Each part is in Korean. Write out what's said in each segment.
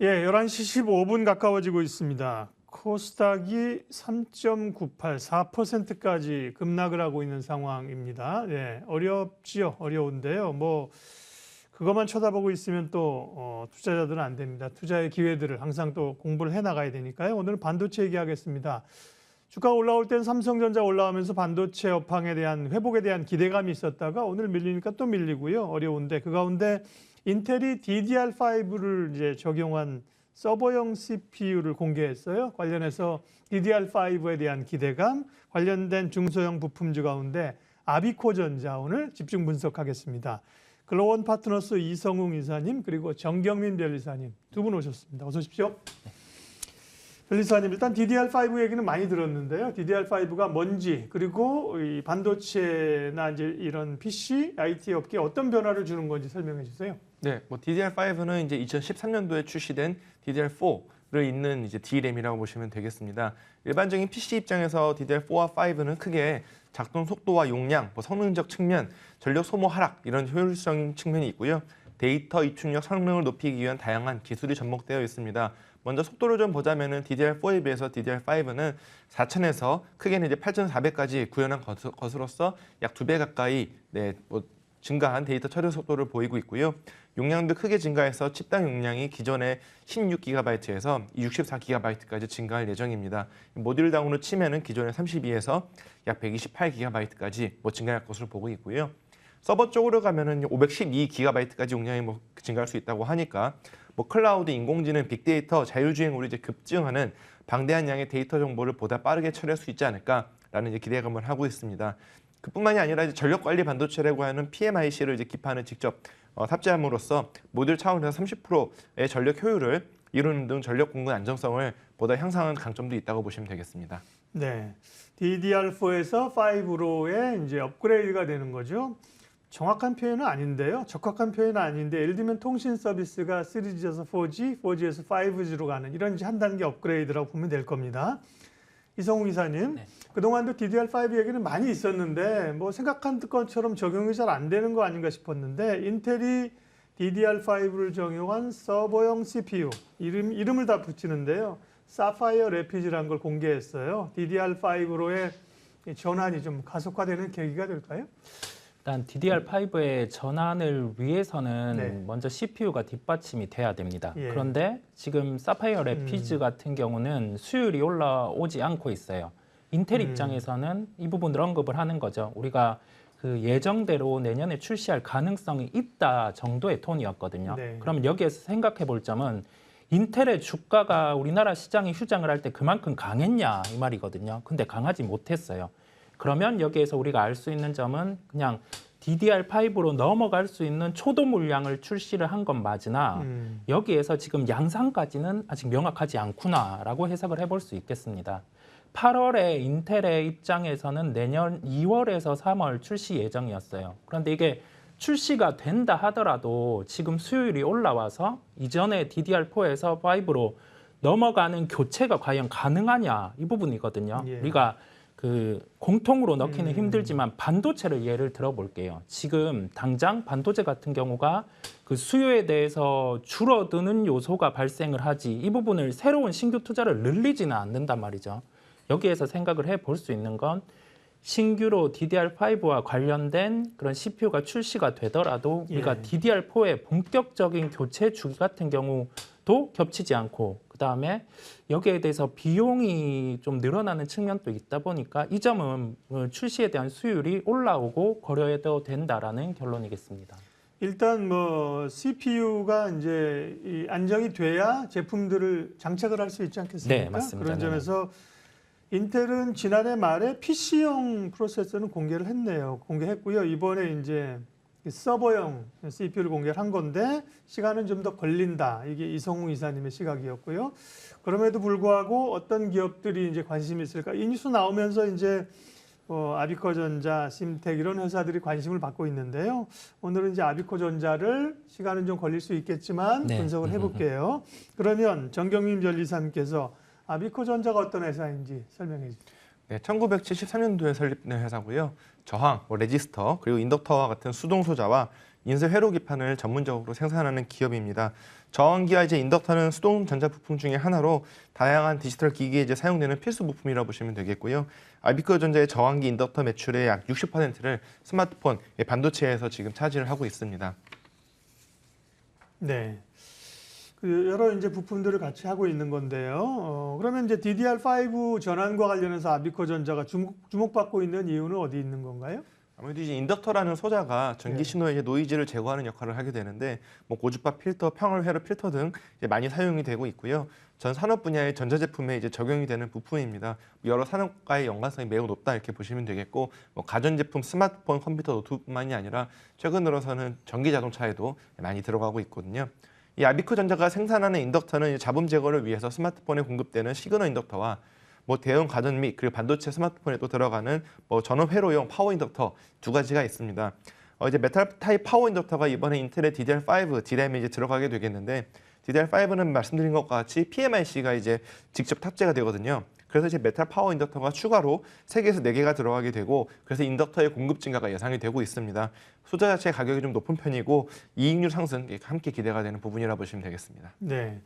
예, 11시 15분 가까워지고 있습니다. 코스닥이 3.98, 4%까지 급락을 하고 있는 상황입니다. 예, 어렵지요. 어려운데요. 그것만 쳐다보고 있으면 또 투자자들은 안 됩니다. 투자의 기회들을 항상 또 공부를 해나가야 되니까요. 오늘 반도체 얘기하겠습니다. 주가 올라올 땐 삼성전자 올라오면서 반도체 업황에 대한 회복에 대한 기대감이 있었다가 오늘 밀리니까 또 밀리고요. 어려운데 그 가운데 인텔이 DDR5를 이제 적용한 서버용 CPU를 공개했어요. 관련해서 DDR5에 대한 기대감, 관련된 중소형 부품주 가운데 아비코전자 오늘 집중 분석하겠습니다. 글로원 파트너스 이성웅 이사님 그리고 정경민 변리사님 두 분 오셨습니다. 어서 오십시오. 변리사님, 일단 DDR5 얘기는 많이 들었는데요. DDR5가 뭔지 그리고 이 반도체나 이제 이런 PC, IT 업계에 어떤 변화를 주는 건지 설명해 주세요. 네, DDR5는 이제 2013년도에 출시된 DDR4를 잇는 이제 D램이라고 보시면 되겠습니다. 일반적인 PC 입장에서 DDR4와 5는 크게 작동 속도와 용량, 성능적 측면, 전력 소모 하락 이런 효율성 측면이 있고요. 데이터 입출력 성능을 높이기 위한 다양한 기술이 접목되어 있습니다. 먼저 속도를 좀 보자면은 DDR4에 비해서 DDR5는 4000에서 크게는 이제 8400까지 구현한 것으로서 약 2배 가까이 증가한 데이터 처리 속도를 보이고 있고요. 용량도 크게 증가해서 칩당 용량이 기존의 16GB에서 64GB까지 증가할 예정입니다. 모듈당으로 치면은 기존의 32에서 약 128GB까지 증가할 것으로 보고 있고요. 서버 쪽으로 가면은 512GB까지 용량이 증가할 수 있다고 하니까 클라우드, 인공지능, 빅데이터, 자율주행으로 이제 급증하는 방대한 양의 데이터 정보를 보다 빠르게 처리할 수 있지 않을까라는 이제 기대감을 하고 있습니다. 그뿐만이 아니라 이제 전력 관리 반도체라고 하는 PMIC를 이제 기판을 직접 탑재함으로써 모듈 차원에서 30%의 전력 효율을 이루는 등 전력 공급 안정성을 보다 향상한 강점도 있다고 보시면 되겠습니다. 네, DDR4에서 5로의 이제 업그레이드가 되는 거죠. 정확한 표현은 아닌데요. 적합한 표현은 아닌데 예를 들면 통신 서비스가 3G에서 4G, 4G에서 5G로 가는 이런 한 단계 업그레이드라고 보면 될 겁니다. 이성웅 이사님, 네. 그동안도 DDR5 얘기는 많이 있었는데 생각한 것처럼 적용이 잘 안 되는 거 아닌가 싶었는데 인텔이 DDR5를 적용한 서버용 CPU, 이름을 다 붙이는데요. 사파이어 레피즈라는 걸 공개했어요. DDR5로의 전환이 좀 가속화되는 계기가 될까요? 일단 DDR5의 전환을 위해서는 네. 먼저 CPU가 뒷받침이 돼야 됩니다. 예. 그런데 지금 사파이어 레피즈 같은 경우는 수율이 올라오지 않고 있어요. 인텔 입장에서는 이 부분을 언급을 하는 거죠. 우리가 그 예정대로 내년에 출시할 가능성이 있다 정도의 톤이었거든요. 네. 그러면 여기에서 생각해 볼 점은 인텔의 주가가 우리나라 시장이 휴장을 할 때 그만큼 강했냐 이 말이거든요. 근데 강하지 못했어요. 그러면 여기에서 우리가 알 수 있는 점은 그냥 DDR5로 넘어갈 수 있는 초도 물량을 출시를 한 건 맞으나 여기에서 지금 양산까지는 아직 명확하지 않구나라고 해석을 해볼 수 있겠습니다. 8월에 인텔의 입장에서는 내년 2월에서 3월 출시 예정이었어요. 그런데 이게 출시가 된다 하더라도 지금 수율이 올라와서 이전에 DDR4에서 5로 넘어가는 교체가 과연 가능하냐 이 부분이거든요. 예. 우리가 그 공통으로 넣기는 힘들지만 반도체를 예를 들어볼게요. 지금 당장 반도체 같은 경우가 그 수요에 대해서 줄어드는 요소가 발생을 하지 이 부분을 새로운 신규 투자를 늘리지는 않는단 말이죠. 여기에서 생각을 해볼 수 있는 건 신규로 DDR5와 관련된 그런 CPU가 출시가 되더라도 우리가 DDR4의 본격적인 교체 주기 같은 경우도 겹치지 않고 그다음에 여기에 대해서 비용이 좀 늘어나는 측면도 있다 보니까 이 점은 출시에 대한 수율이 올라오고 고려해도 된다라는 결론이겠습니다. 일단 CPU가 이제 안정이 돼야 제품들을 장착을 할 수 있지 않겠습니까? 네, 맞습니다. 그런 점에서 인텔은 지난해 말에 PC용 프로세서는 공개를 했네요. 공개했고요. 이번에 이제 서버용 CPU를 공개를 한 건데 시간은 좀 더 걸린다. 이게 이성웅 이사님의 시각이었고요. 그럼에도 불구하고 어떤 기업들이 이제 관심이 있을까? 이 뉴스 나오면서 이제 아비코전자, 심텍 이런 회사들이 관심을 받고 있는데요. 오늘은 이제 아비코전자를 시간은 좀 걸릴 수 있겠지만 네. 분석을 해볼게요. 그러면 정경민 변리사님께서 아비코전자가 어떤 회사인지 설명해 주시죠. 네, 1973년도에 설립된 회사고요. 저항, 레지스터, 그리고 인덕터와 같은 수동 소자와 인쇄 회로 기판을 전문적으로 생산하는 기업입니다. 저항기와 이제 인덕터는 수동 전자 부품 중에 하나로 다양한 디지털 기기에 이제 사용되는 필수 부품이라고 보시면 되겠고요. 아비코 전자의 저항기 인덕터 매출의 약 60%를 스마트폰, 반도체에서 지금 차지를 하고 있습니다. 네. 그 여러 이제 부품들을 같이 하고 있는 건데요. 그러면 이제 DDR5 전환과 관련해서 아비코 전자가 주목받고 있는 이유는 어디 있는 건가요? 아무래도 이제 인덕터라는 소자가 전기 신호의 노이즈를 제거하는 역할을 하게 되는데 뭐 고주파 필터, 평활 회로 필터 등 이제 많이 사용이 되고 있고요. 전 산업 분야의 전자제품에 이제 적용이 되는 부품입니다. 여러 산업과의 연관성이 매우 높다 이렇게 보시면 되겠고, 뭐 가전제품, 스마트폰, 컴퓨터, 노트북만이 아니라 최근 들어서는 전기 자동차에도 많이 들어가고 있거든요. 이 아비코 전자가 생산하는 인덕터는 자본 제거를 위해서 스마트폰에 공급되는 시그널 인덕터와 뭐 대형 가전 및 그리고 반도체 스마트폰에도 들어가는 뭐 전원 회로용 파워 인덕터 두 가지가 있습니다. 이제 메탈 타입 파워 인덕터가 이번에 인텔의 DDR5 D램에 이제 들어가게 되겠는데, DDR5는 말씀드린 것과 같이 PMIC가 이제 직접 탑재가 되거든요. 그래서 이제 메탈 파워 인덕터가 추가로 3개에서 4개가 들어가게 되고, 그래서 인덕터의 공급 증가가 예상이 되고 있습니다. 소재 자체 가격이 좀 높은 편이고 이익률 상승 함께 기대가 되는 부분이라 보시면 되겠습니다. 네.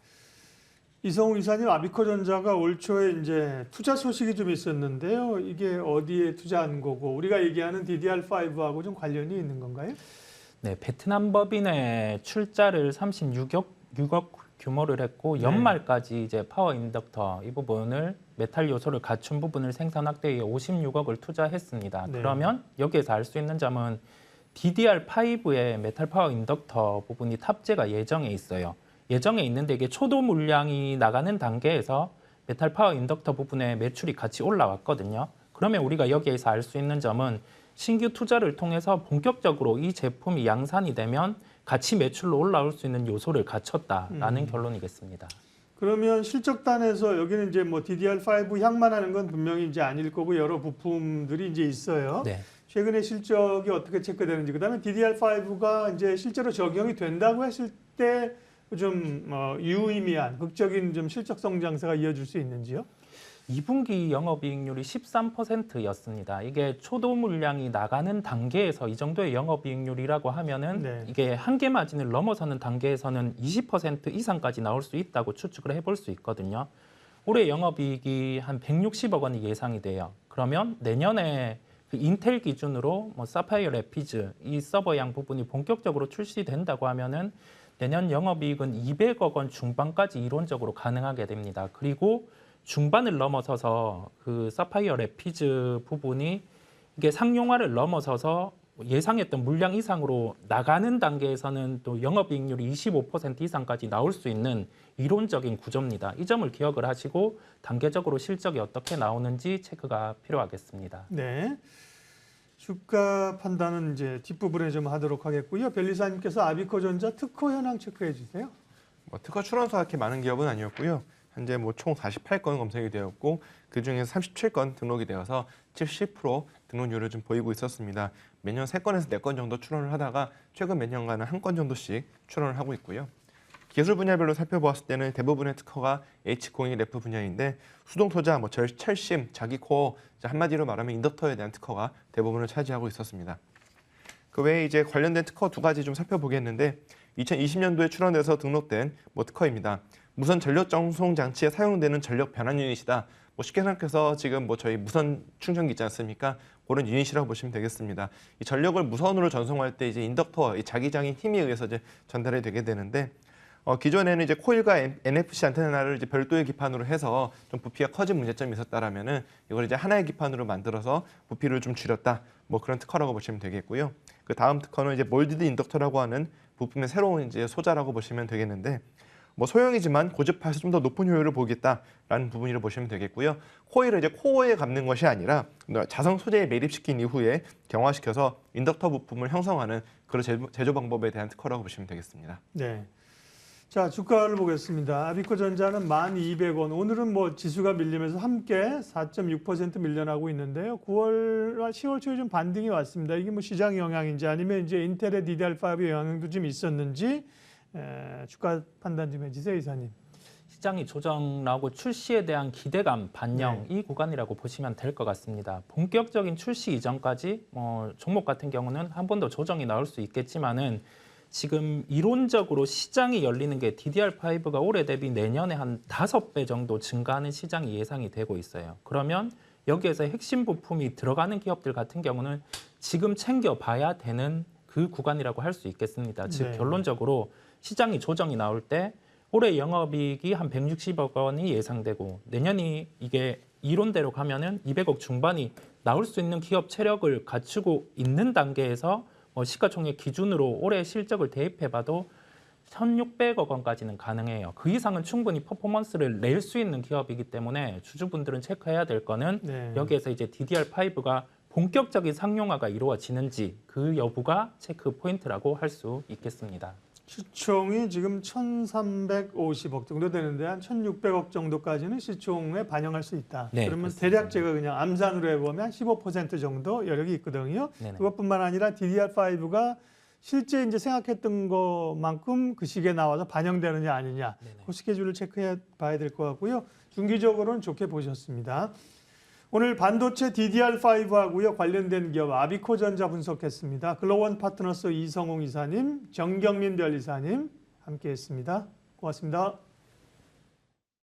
이성우 이사님, 아비코 전자가 올 초에 이제 투자 소식이 좀 있었는데요. 이게 어디에 투자한 거고 우리가 얘기하는 DDR5하고 좀 관련이 있는 건가요? 네, 베트남 법인의 출자를 36억 규모를 했고 연말까지 이제 파워 인덕터 이 부분을 메탈 요소를 갖춘 부분을 생산 확대에 56억을 투자했습니다. 네. 그러면 여기에서 알 수 있는 점은 DDR5의 메탈 파워 인덕터 부분이 탑재가 예정에 있어요. 예정에 있는데 이게 초도 물량이 나가는 단계에서 메탈 파워 인덕터 부분의 매출이 같이 올라왔거든요. 그러면 우리가 여기에서 알 수 있는 점은 신규 투자를 통해서 본격적으로 이 제품이 양산이 되면 같이 매출로 올라올 수 있는 요소를 갖췄다라는 결론이겠습니다. 그러면 실적단에서 여기는 이제 뭐 DDR5 향만 하는 건 분명히 이제 아닐 거고 여러 부품들이 이제 있어요. 네. 최근에 실적이 어떻게 체크되는지, 그다음에 DDR5가 이제 실제로 적용이 된다고 했을 때 좀 유의미한 극적인 좀 실적 성장세가 이어질 수 있는지요? 2분기 영업이익률이 13%였습니다. 이게 초도 물량이 나가는 단계에서 이 정도의 영업이익률이라고 하면은 네. 이게 한계 마진을 넘어서는 단계에서는 20% 이상까지 나올 수 있다고 추측을 해볼 수 있거든요. 올해 영업이익이 한 160억 원이 예상이 돼요. 그러면 내년에 그 인텔 기준으로 뭐 사파이어 래피즈 이 서버양 부분이 본격적으로 출시된다고 하면은 내년 영업이익은 200억 원 중반까지 이론적으로 가능하게 됩니다. 그리고 중반을 넘어서서 그 사파이어 래피즈 부분이 이게 상용화를 넘어서서 예상했던 물량 이상으로 나가는 단계에서는 또 영업이익률이 25% 이상까지 나올 수 있는 이론적인 구조입니다. 이 점을 기억을 하시고 단계적으로 실적이 어떻게 나오는지 체크가 필요하겠습니다. 네. 주가 판단은 이제 뒷부분에 좀 하도록 하겠고요. 변리사님께서 아비코 전자 특허 현황 체크해 주세요. 뭐 특허 출원서가 그렇게 많은 기업은 아니었고요. 현재 뭐 총 48건 검색이 되었고 그 중에서 37건 등록이 되어서 70% 등록률을 좀 보이고 있었습니다. 매년 3건에서 4건 정도 출원을 하다가 최근 몇 년간은 1건 정도씩 출원을 하고 있고요. 기술 분야별로 살펴보았을 때는 대부분의 특허가 H01F 분야인데 수동 토자, 뭐 철심, 자기 코어, 한마디로 말하면 인덕터에 대한 특허가 대부분을 차지하고 있었습니다. 그 외에 이제 관련된 특허 두 가지 좀 살펴보겠는데 2020년도에 출원돼서 등록된 뭐 특허입니다. 무선 전력 전송 장치에 사용되는 전력 변환 유닛이다. 뭐 쉽게 생각해서 지금 뭐 저희 무선 충전기 있지 않습니까? 그런 유닛이라고 보시면 되겠습니다. 이 전력을 무선으로 전송할 때 이제 인덕터, 이 자기장인 힘에 의해서 이제 전달이 되게 되는데 기존에는 이제 코일과 NFC 안테나를 이제 별도의 기판으로 해서 좀 부피가 커진 문제점이 있었다라면은 이걸 이제 하나의 기판으로 만들어서 부피를 좀 줄였다. 뭐 그런 특허라고 보시면 되겠고요. 그 다음 특허는 이제 몰디드 인덕터라고 하는 부품의 새로운 이제 소자라고 보시면 되겠는데 뭐 소형이지만 고주파에서 좀 더 높은 효율을 보겠다라는 부분이라고 보시면 되겠고요. 코일을 이제 코어에 감는 것이 아니라 자성 소재에 매립시킨 이후에 경화시켜서 인덕터 부품을 형성하는 그런 제조 방법에 대한 특허라고 보시면 되겠습니다. 네. 자, 주가를 보겠습니다. 아비코 전자는 1,200원. 오늘은 뭐 지수가 밀리면서 함께 4.6% 밀려나고 있는데요. 9월과 10월 초에 좀 반등이 왔습니다. 이게 뭐 시장 영향인지 아니면 이제 인텔의 DDR5 영향도 좀 있었는지 주가 판단 좀 해주세요, 이사님. 시장이 조정 나오고 출시에 대한 기대감 반영 이 구간이라고 보시면 될 것 같습니다. 본격적인 출시 이전까지 종목 같은 경우는 한 번 더 조정이 나올 수 있겠지만은 지금 이론적으로 시장이 열리는 게 DDR5가 올해 대비 내년에 한 5배 정도 증가하는 시장이 예상이 되고 있어요. 그러면 여기에서 핵심 부품이 들어가는 기업들 같은 경우는 지금 챙겨봐야 되는 그 구간이라고 할 수 있겠습니다. 즉 네. 결론적으로 시장이 조정이 나올 때 올해 영업이익이 한 160억 원이 예상되고 내년이 이게 이론대로 가면은 200억 중반이 나올 수 있는 기업 체력을 갖추고 있는 단계에서 시가총액 기준으로 올해 실적을 대입해봐도 1,600억 원까지는 가능해요. 그 이상은 충분히 퍼포먼스를 낼 수 있는 기업이기 때문에 주주분들은 체크해야 될 거는 네. 여기에서 이제 DDR5가 본격적인 상용화가 이루어지는지 그 여부가 체크 포인트라고 할 수 있겠습니다. 시총이 지금 1,350억 정도 되는데 한 1,600억 정도까지는 시총에 반영할 수 있다. 네, 그러면 그렇습니다. 대략 제가 그냥 암산으로 해보면 한 15% 정도 여력이 있거든요. 네네. 그것뿐만 아니라 DDR5가 실제 이제 생각했던 것만큼 그 시기에 나와서 반영되느냐 아니냐 네네. 그 스케줄을 체크해 봐야 될 것 같고요. 중기적으로는 좋게 보셨습니다. 오늘 반도체 DDR5하고요 관련된 기업 아비코전자 분석했습니다. 글로원 파트너스 이성웅 이사님, 정경민 변리사님 함께했습니다. 고맙습니다.